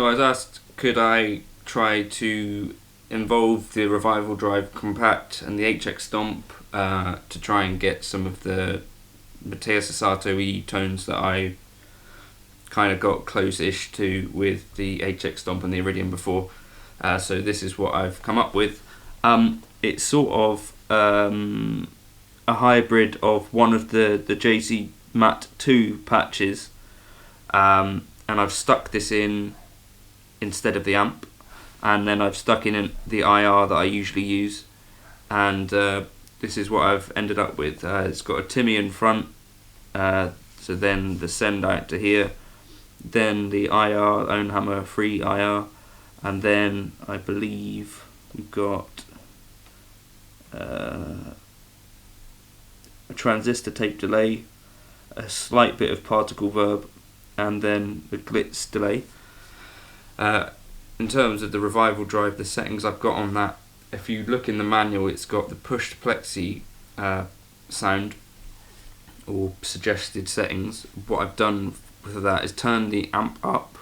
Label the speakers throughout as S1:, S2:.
S1: So I was asked, could I try to involve the RevivalDrive Compact and the HX Stomp to try and get some of the Mateus Asato E tones that I kind of got close-ish to with the HX Stomp and the Iridium before. So this is what I've come up with. It's sort of a hybrid of one of the JZ Mat 2 patches, and I've stuck this in instead of the amp, and then I've stuck in the IR that I usually use, and this is what I've ended up with. It's got a Timmy in front, so then the send out to here, then the IR, own hammer free IR, and then I believe we've got a transistor tape delay, a slight bit of particle verb, and then the glitz delay. In terms of the RevivalDrive, the settings I've got on that, if you look in the manual, it's got the pushed plexi sound or suggested settings. What I've done with that is turn the amp up.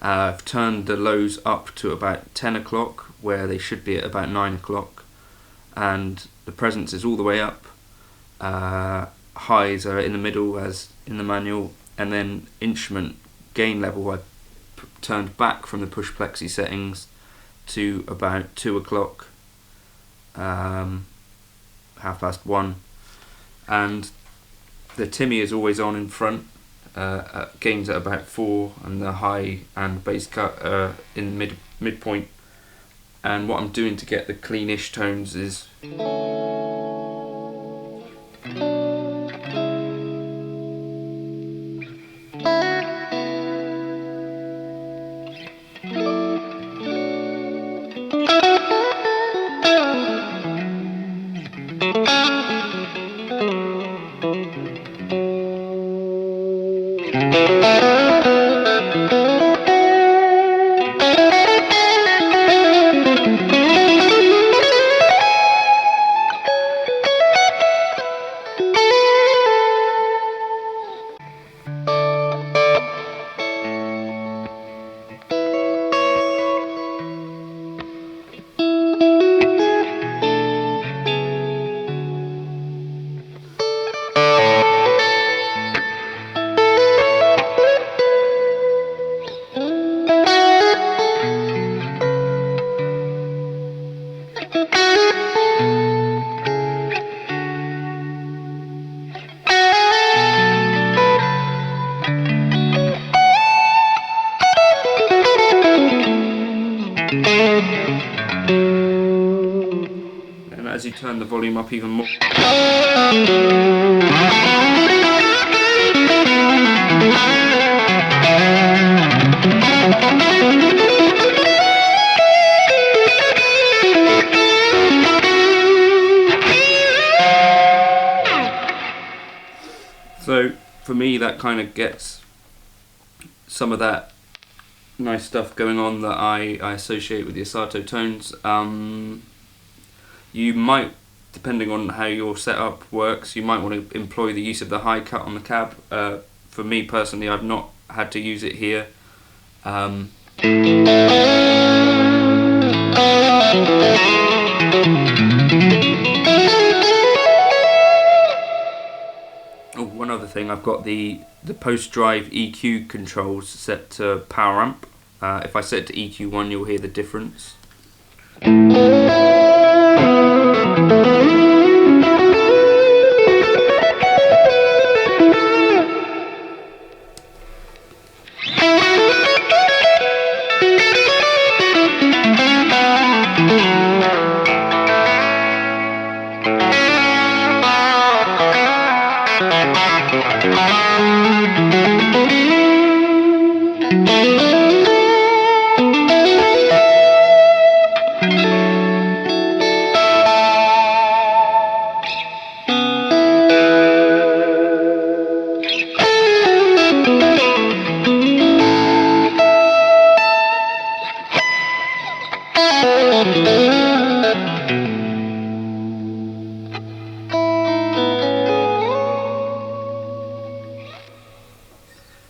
S1: I've turned the lows up to about 10 o'clock where they should be at about 9 o'clock, and the presence is all the way up. Highs are in the middle as in the manual, and then instrument gain level I turned back from the push plexi settings to about 2 o'clock, 1:30, and the Timmy is always on in front, gains at about 4, and the high and bass cut in midpoint. And what I'm doing to get the cleanish tones is as you turn the volume up even more. So for me that kind of gets some of that nice stuff going on that I associate with the Asato tones. You might, depending on how your setup works, you might want to employ the use of the high cut on the cab. For me personally, I've not had to use it here. One other thing, I've got the post-drive EQ controls set to power amp. If I set it to EQ1, you'll hear the difference.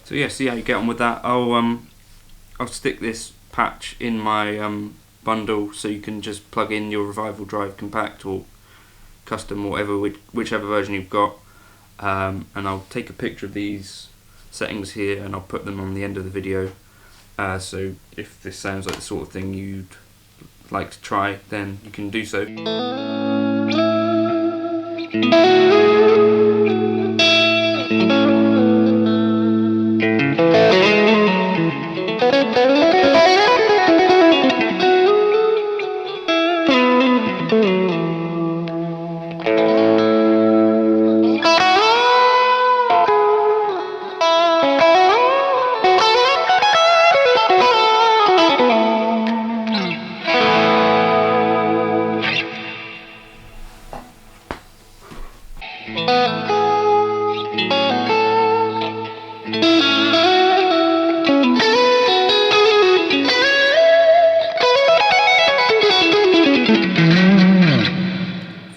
S1: So yeah, see how you get on with that. I'll I'll stick this patch in my bundle, so you can just plug in your RevivalDrive Compact or Custom, or whatever, whichever version you've got, and I'll take a picture of these settings here and I'll put them on the end of the video, so if this sounds like the sort of thing you'd like to try, then you can do so.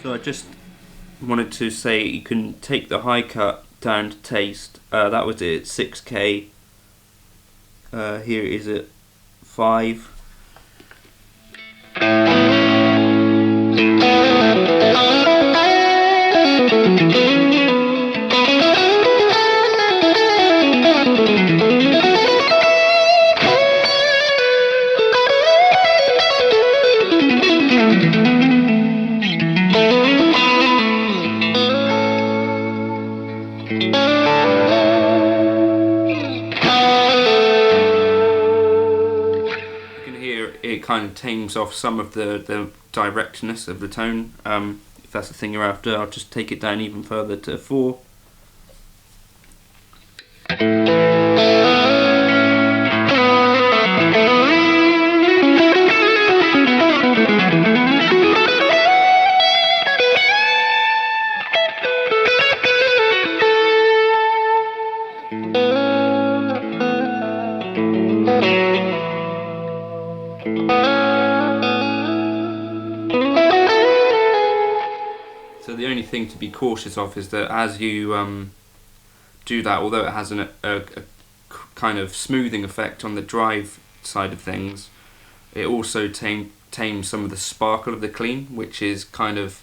S1: So I just wanted to say you can take the high cut down to taste. That was it at 6K. Here it is at 5. It kind of tames off some of the directness of the tone. If that's the thing you're after, I'll just take it down even further to 4. So the only thing to be cautious of is that as you do that, although it has a kind of smoothing effect on the drive side of things, it also tames some of the sparkle of the clean, which is kind of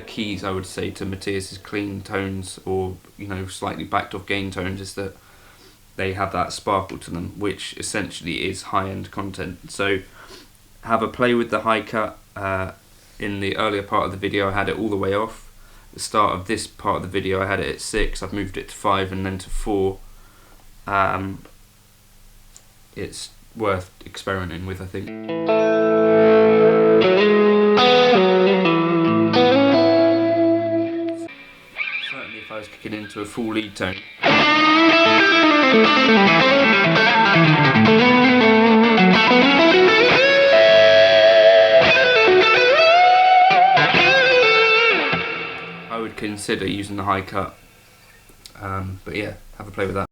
S1: keys, I would say, to Mateus's clean tones, or slightly backed off gain tones, is that they have that sparkle to them, which essentially is high-end content. So have a play with the high cut. In the earlier part of the video I had it all the way off. At the start of this part of the video I had it at 6, I've moved it to 5 and then to 4. It's worth experimenting with, I think. If I was kicking into a full lead tone, I would consider using the high cut, but yeah, have a play with that.